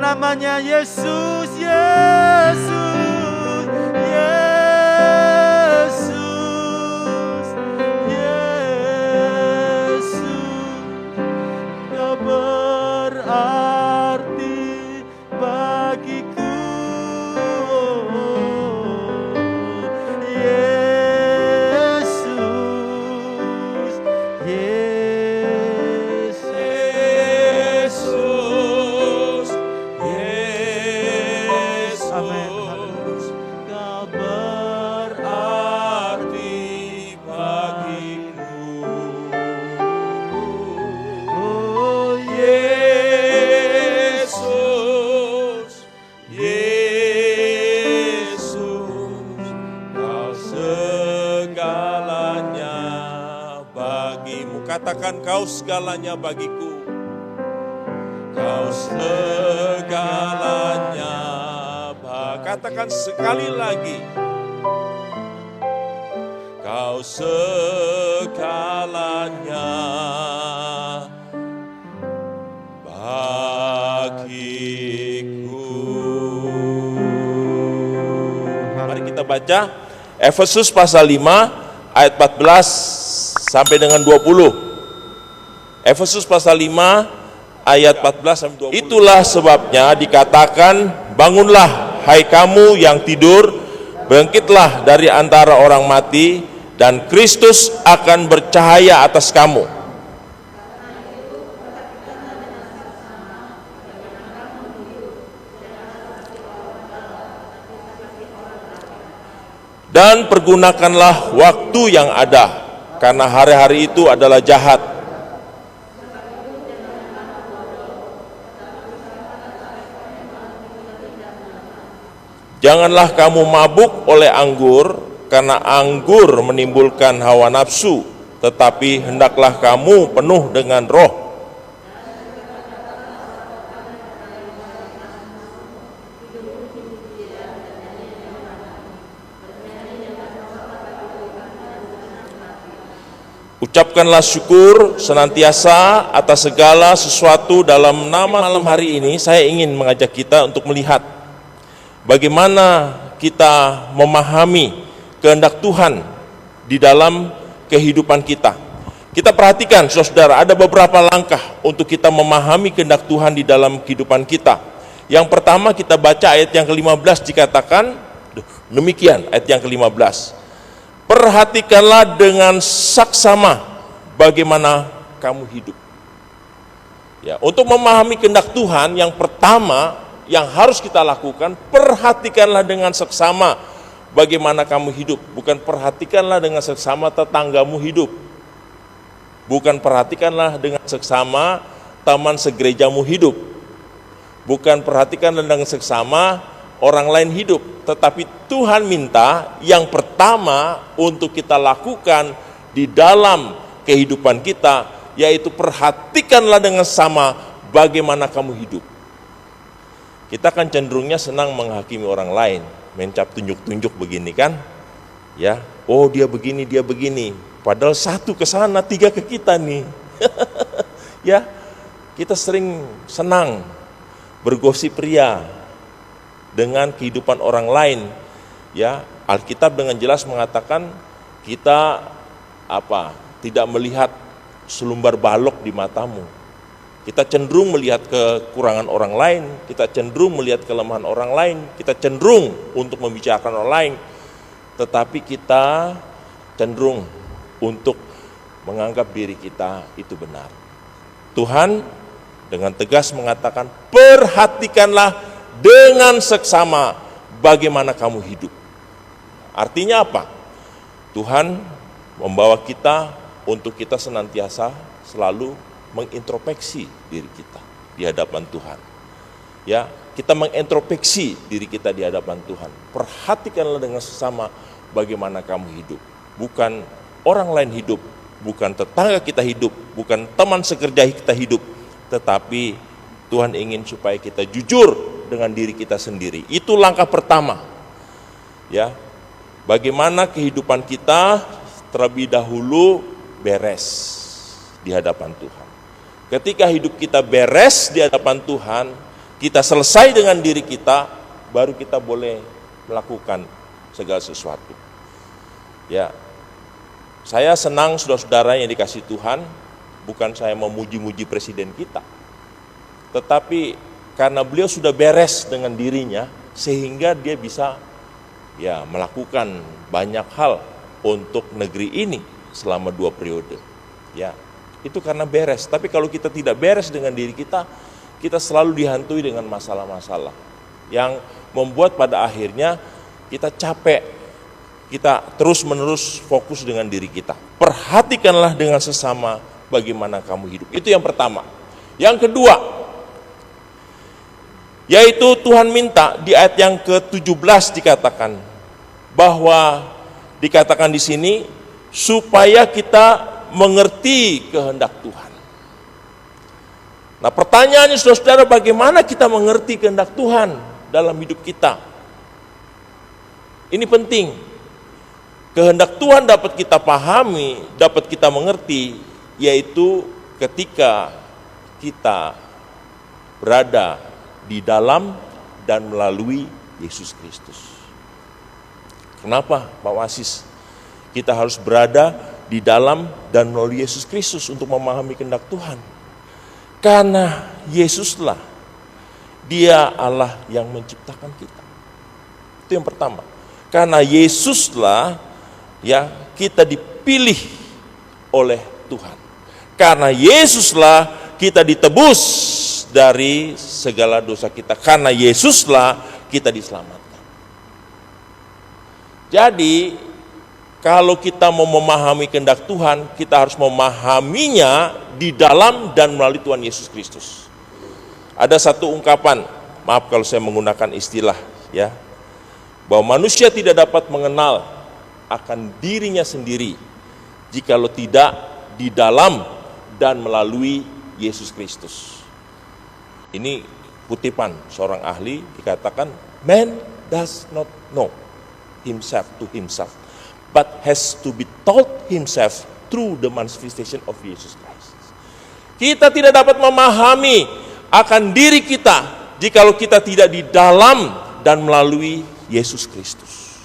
namanya Yesus, Yesus, Yesus, Yesus. Kau berarti bagiku. Yesus, Yesus, Yesus, amin. Kau berarti bagiku. Oh, Yesus, Yesus, Kau segalanya bagimu. Katakan, Kau segalanya bagiku. Kau segalanya. Katakan sekali lagi. Kau segalanya bagiku. Mari kita baca Efesus pasal 5 ayat 14 sampai dengan 20. Efesus pasal 5 ayat 14 sampai 20. Itulah sebabnya dikatakan, bangunlah hai kamu yang tidur, bangkitlah dari antara orang mati, dan Kristus akan bercahaya atas kamu. Dan pergunakanlah waktu yang ada, karena hari-hari itu adalah jahat. Janganlah kamu mabuk oleh anggur, karena anggur menimbulkan hawa nafsu, tetapi hendaklah kamu penuh dengan Roh. Ucapkanlah syukur senantiasa atas segala sesuatu dalam nama. Malam hari ini saya ingin mengajak kita untuk melihat bagaimana kita memahami kehendak Tuhan di dalam kehidupan kita. Kita perhatikan saudara, ada beberapa langkah untuk kita memahami kehendak Tuhan di dalam kehidupan kita. Yang pertama, kita baca ayat yang ke-15, dikatakan demikian, ayat yang ke-15. Perhatikanlah dengan saksama bagaimana kamu hidup. Ya, untuk memahami kehendak Tuhan, yang pertama yang harus kita lakukan, perhatikanlah dengan seksama bagaimana kamu hidup. Bukan perhatikanlah dengan seksama tetanggamu hidup. Bukan perhatikanlah dengan seksama teman segerejamu hidup. Bukan perhatikanlah dengan seksama orang lain hidup. Tetapi Tuhan minta yang pertama untuk kita lakukan di dalam kehidupan kita, yaitu perhatikanlah dengan sama bagaimana kamu hidup. Kita kan cenderungnya senang menghakimi orang lain, mencap tunjuk-tunjuk begini kan, ya, oh dia begini, padahal satu ke sana, tiga ke kita nih. Ya, kita sering senang bergosip ria dengan kehidupan orang lain. Ya, Alkitab dengan jelas mengatakan kita tidak melihat selumbar balok di matamu. Kita cenderung melihat kekurangan orang lain, kita cenderung melihat kelemahan orang lain, kita cenderung untuk membicarakan orang lain, tetapi kita cenderung untuk menganggap diri kita itu benar. Tuhan dengan tegas mengatakan, perhatikanlah dengan seksama bagaimana kamu hidup. Artinya apa? Tuhan membawa kita untuk kita senantiasa selalu mengintrospeksi diri kita di hadapan Tuhan. Ya, kita mengintrospeksi diri kita di hadapan Tuhan. Perhatikanlah dengan sesama bagaimana kamu hidup. Bukan orang lain hidup, bukan tetangga kita hidup, bukan teman sekerja kita hidup, tetapi Tuhan ingin supaya kita jujur dengan diri kita sendiri. Itu langkah pertama. Ya. Bagaimana kehidupan kita terlebih dahulu beres di hadapan Tuhan. Ketika hidup kita beres di hadapan Tuhan, kita selesai dengan diri kita, baru kita boleh melakukan segala sesuatu. Ya, saya senang saudara-saudara yang dikasih Tuhan, bukan saya memuji-muji presiden kita, tetapi karena beliau sudah beres dengan dirinya, sehingga dia bisa ya melakukan banyak hal untuk negeri ini selama 2 periode. Ya, itu karena beres. Tapi kalau kita tidak beres dengan diri kita, kita selalu dihantui dengan masalah-masalah yang membuat pada akhirnya kita capek, kita terus-menerus fokus dengan diri kita. Perhatikanlah dengan sesama bagaimana kamu hidup. Itu yang pertama. Yang kedua, yaitu Tuhan minta di ayat yang ke-17 dikatakan bahwa dikatakan di sini supaya kita mengerti kehendak Tuhan. Nah, pertanyaannya saudara-saudara, bagaimana kita mengerti kehendak Tuhan dalam hidup kita? Ini penting. Kehendak Tuhan dapat kita pahami, dapat kita mengerti, yaitu ketika kita berada di dalam dan melalui Yesus Kristus. Kenapa, Pak Wasis? Kita harus berada di dalam dan melalui Yesus Kristus untuk memahami kehendak Tuhan. Karena Yesuslah, Dia Allah yang menciptakan kita. Itu yang pertama. Karena Yesuslah, ya, kita dipilih oleh Tuhan. Karena Yesuslah kita ditebus dari segala dosa kita. Karena Yesuslah kita diselamatkan. Jadi, kalau kita mau memahami kehendak Tuhan, kita harus memahaminya di dalam dan melalui Tuhan Yesus Kristus. Ada satu ungkapan, maaf kalau saya menggunakan istilah, ya, bahwa manusia tidak dapat mengenal akan dirinya sendiri jikalau tidak di dalam dan melalui Yesus Kristus. Ini kutipan seorang ahli, dikatakan, man does not know himself to himself, but has to be taught himself through the manifestation of Jesus Christ. Kita tidak dapat memahami akan diri kita jikalau kita tidak di dalam dan melalui Yesus Kristus.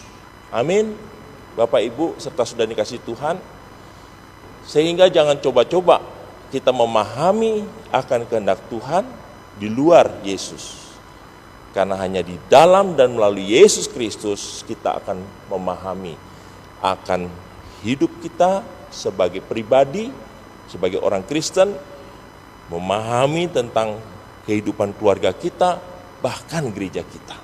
Amin. Bapak Ibu serta sudah dikasih Tuhan, sehingga jangan coba-coba kita memahami akan kehendak Tuhan di luar Yesus. Karena hanya di dalam dan melalui Yesus Kristus kita akan memahami akan hidup kita sebagai pribadi, sebagai orang Kristen, memahami tentang kehidupan keluarga kita, bahkan gereja kita.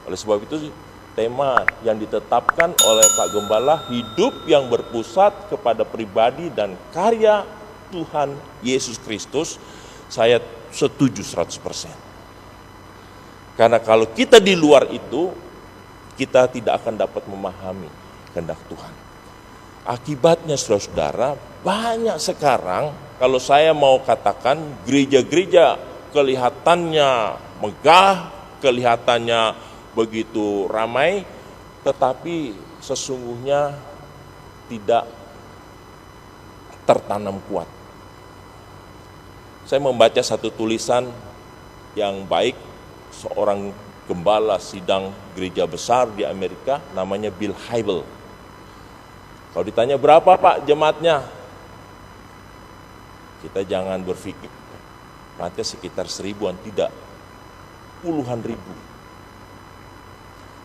Oleh sebab itu, tema yang ditetapkan oleh Pak Gembala, hidup yang berpusat kepada pribadi dan karya Tuhan Yesus Kristus, saya setuju 100%. Karena kalau kita di luar itu, kita tidak akan dapat memahami kehendak Tuhan. Akibatnya saudara-saudara, banyak sekarang, kalau saya mau katakan, gereja-gereja kelihatannya megah, kelihatannya begitu ramai, tetapi sesungguhnya tidak tertanam kuat. Saya membaca satu tulisan yang baik, seorang gembala sidang gereja besar di Amerika, namanya Bill Hybel. Kalau ditanya berapa Pak jemaatnya, kita jangan berpikir jemaatnya sekitar 1000-an, tidak, puluhan ribu.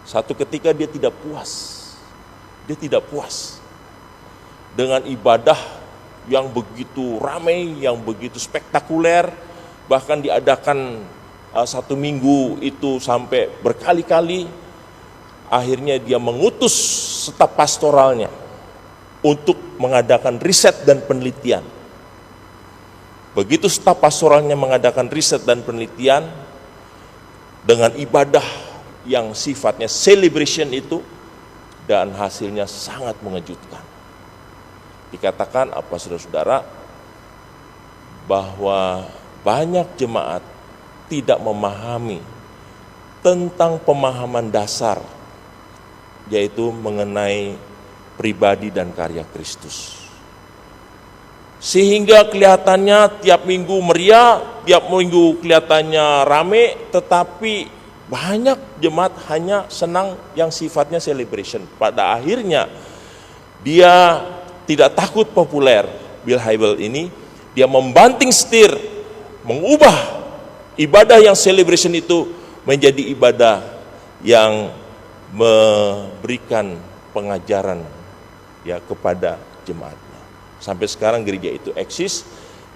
Satu ketika dia tidak puas dengan ibadah yang begitu ramai, yang begitu spektakuler, bahkan diadakan satu minggu itu sampai berkali-kali. Akhirnya dia mengutus staf pastoralnya untuk mengadakan riset dan penelitian. Begitu staf pastoralnya mengadakan riset dan penelitian dengan ibadah yang sifatnya celebration itu, dan hasilnya sangat mengejutkan. Dikatakan apa saudara-saudara, bahwa banyak jemaat tidak memahami tentang pemahaman dasar, yaitu mengenai pribadi dan karya Kristus. Sehingga kelihatannya tiap minggu meriah, tiap minggu kelihatannya rame, tetapi banyak jemaat hanya senang yang sifatnya celebration. Pada akhirnya dia tidak takut populer. Bill Hybels ini, dia membanting setir, mengubah ibadah yang celebration itu menjadi ibadah yang memberikan pengajaran ya kepada jemaatnya. Sampai sekarang gereja itu eksis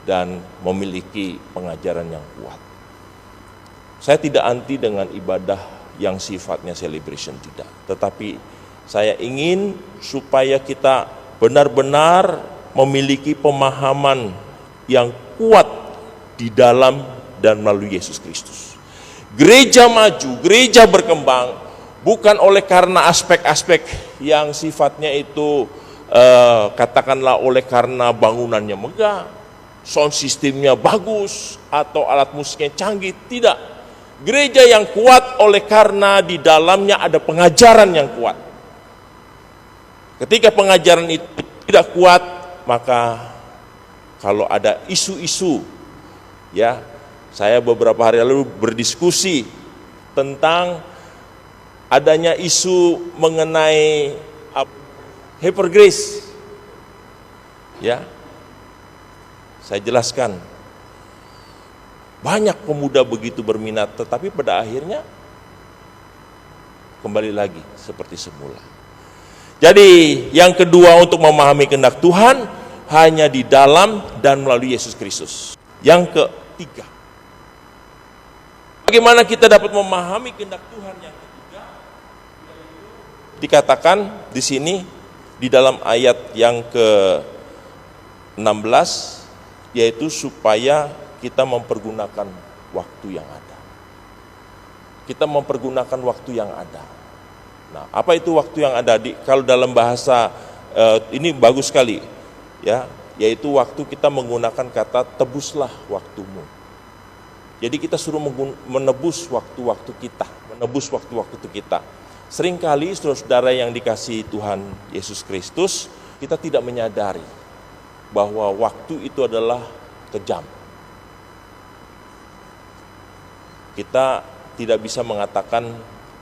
dan memiliki pengajaran yang kuat. Saya tidak anti dengan ibadah yang sifatnya celebration, tidak. Tetapi saya ingin supaya kita benar-benar memiliki pemahaman yang kuat di dalam dan melalui Yesus Kristus. Gereja maju, gereja berkembang bukan oleh karena aspek-aspek yang sifatnya itu katakanlah oleh karena bangunannya megah, sound sistemnya bagus, atau alat musiknya canggih. Tidak. Gereja yang kuat oleh karena di dalamnya ada pengajaran yang kuat. Ketika pengajaran itu tidak kuat, maka kalau ada isu-isu, ya, saya beberapa hari lalu berdiskusi tentang adanya isu mengenai hyper grace, ya, saya jelaskan. Banyak pemuda begitu berminat, tetapi pada akhirnya kembali lagi seperti semula. Jadi yang kedua untuk memahami kehendak Tuhan hanya di dalam dan melalui Yesus Kristus. Yang ketiga, bagaimana kita dapat memahami kehendak Tuhan yang ketiga? Dikatakan di sini di dalam ayat yang ke-16, yaitu supaya kita mempergunakan waktu yang ada. Kita mempergunakan waktu yang ada. Nah, apa itu waktu yang ada? Kalau dalam bahasa ini bagus sekali, ya, yaitu waktu kita menggunakan kata tebuslah waktumu. Jadi kita suruh menebus waktu-waktu kita, menebus waktu-waktu kita. Seringkali saudara-saudara yang dikasihi Tuhan Yesus Kristus, kita tidak menyadari bahwa waktu itu adalah kejam. Kita tidak bisa mengatakan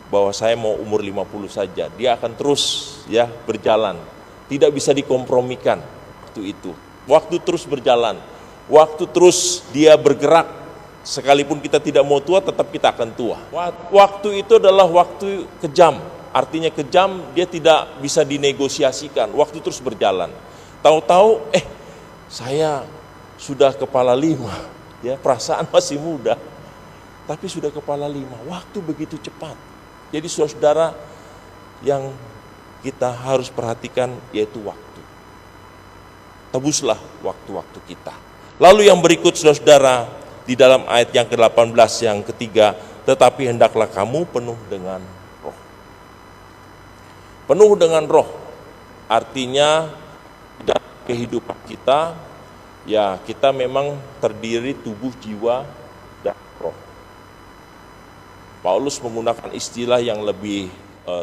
bahwa saya mau umur 50 saja. Dia akan terus ya berjalan. Tidak bisa dikompromikan waktu itu. Waktu terus berjalan. Waktu terus dia bergerak. Sekalipun kita tidak mau tua, tetap kita akan tua. Waktu itu adalah waktu kejam. Artinya kejam, dia tidak bisa dinegosiasikan. Waktu terus berjalan. Tahu-tahu, saya sudah kepala 5. Ya, perasaan masih muda. Tapi sudah kepala 5. Waktu begitu cepat. Jadi saudara-saudara yang kita harus perhatikan yaitu waktu. Tebuslah waktu-waktu kita. Lalu yang berikut saudara-saudara, di dalam ayat yang ke-18 yang ketiga, tetapi hendaklah kamu penuh dengan roh. Penuh dengan roh, artinya dalam kehidupan kita, ya kita memang terdiri tubuh, jiwa, dan roh. Paulus menggunakan istilah yang lebih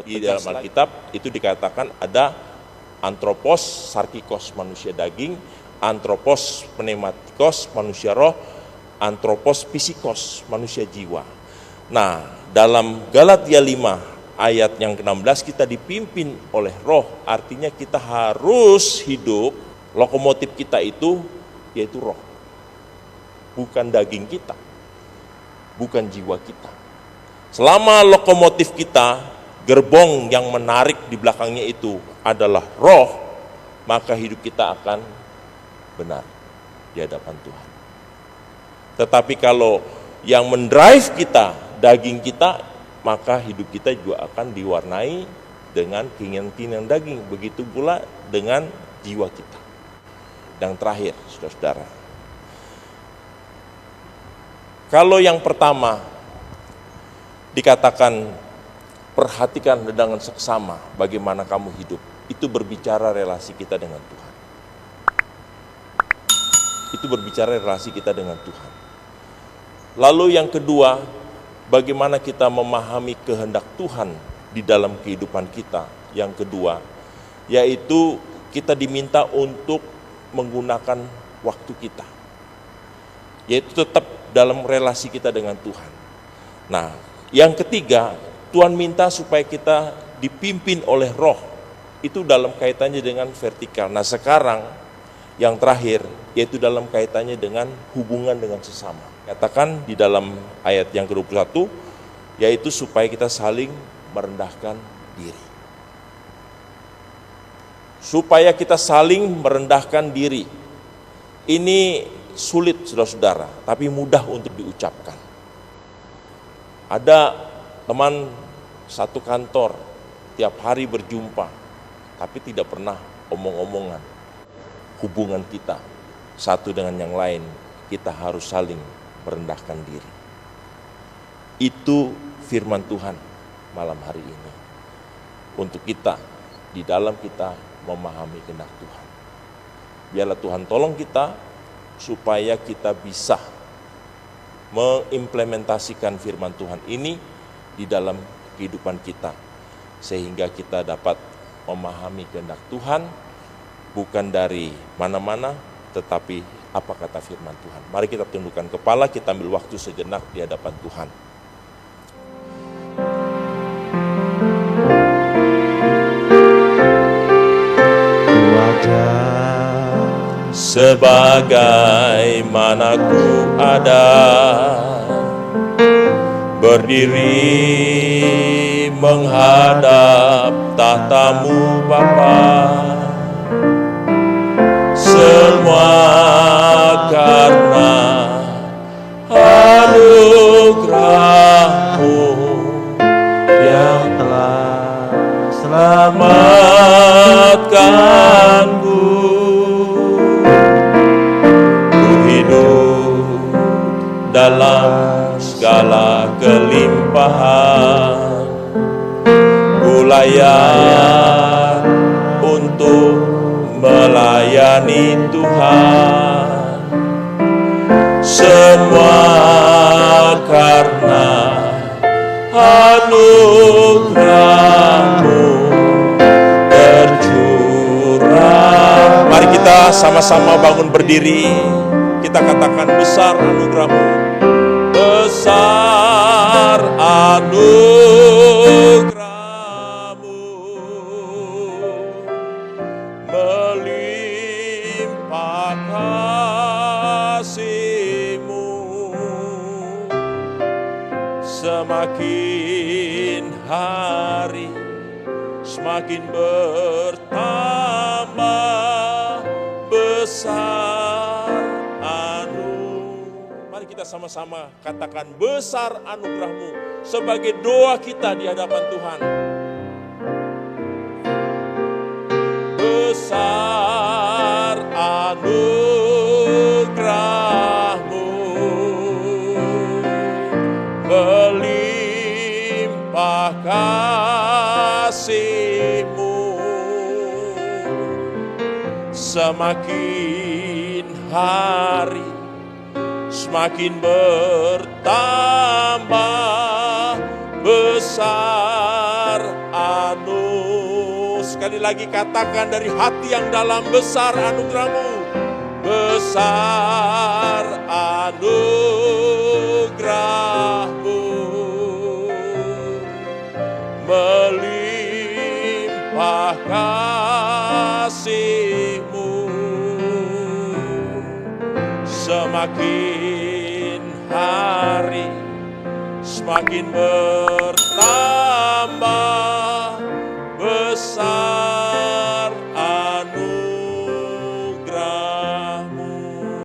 di dalam Alkitab, itu dikatakan ada antropos, sarkikos manusia daging, antropos pneumatikos manusia roh, antropos psikos, manusia jiwa. Nah, dalam Galatia 5 ayat yang ke-16 kita dipimpin oleh roh, artinya kita harus hidup, lokomotif kita itu yaitu roh. Bukan daging kita, bukan jiwa kita. Selama lokomotif kita, gerbong yang menarik di belakangnya itu adalah roh, maka hidup kita akan benar di hadapan Tuhan. Tetapi kalau yang mendrive kita, daging kita, maka hidup kita juga akan diwarnai dengan keinginan daging. Begitu pula dengan jiwa kita. Yang terakhir, saudara-saudara. Kalau yang pertama dikatakan perhatikan dengan seksama bagaimana kamu hidup, itu berbicara relasi kita dengan Tuhan. Itu berbicara relasi kita dengan Tuhan. Lalu yang kedua, bagaimana kita memahami kehendak Tuhan di dalam kehidupan kita. Yang kedua, yaitu kita diminta untuk menggunakan waktu kita, yaitu tetap dalam relasi kita dengan Tuhan. Nah, yang ketiga, Tuhan minta supaya kita dipimpin oleh Roh, itu dalam kaitannya dengan vertikal. Nah, sekarang yang terakhir, yaitu dalam kaitannya dengan hubungan dengan sesama. Katakan di dalam ayat yang ke-21, yaitu supaya kita saling merendahkan diri. Supaya kita saling merendahkan diri. Ini sulit, saudara-saudara, tapi mudah untuk diucapkan. Ada teman satu kantor, tiap hari berjumpa, tapi tidak pernah omong-omongan. Hubungan kita satu dengan yang lain, kita harus saling merendahkan diri. Itu firman Tuhan malam hari ini. Untuk kita, di dalam kita memahami kehendak Tuhan. Biarlah Tuhan tolong kita supaya kita bisa mengimplementasikan firman Tuhan ini di dalam kehidupan kita, sehingga kita dapat memahami kehendak Tuhan bukan dari mana-mana, tetapi apa kata firman Tuhan. Mari kita tundukkan kepala, kita ambil waktu sejenak di hadapan Tuhan. Sebagaimana ku ada, berdiri menghadap tahta-Mu Bapa, semua karena anugerah-Mu yang telah selamatkanku. Ku hidup dalam segala kelimpahan, ku layak untuk melayani Tuhan. Semua karena anugerah-Mu tercurah. Mari kita sama-sama bangun berdiri. Kita katakan, besar anugerah-Mu, besar anugerah-Mu, melimpah kasih-Mu, semakin hari semakin bertambah besar anu. Mari kita sama-sama katakan, besar anugerah-Mu, sebagai doa kita di hadapan Tuhan. Besar anugerah-Mu, melimpah kasih-Mu, semakin hari semakin bertambah besar anu. Sekali lagi katakan dari hati yang dalam, besar anugerah-Mu, besar anugerah-Mu, melimpah kasih-Mu, semakin hari semakin bertambah besar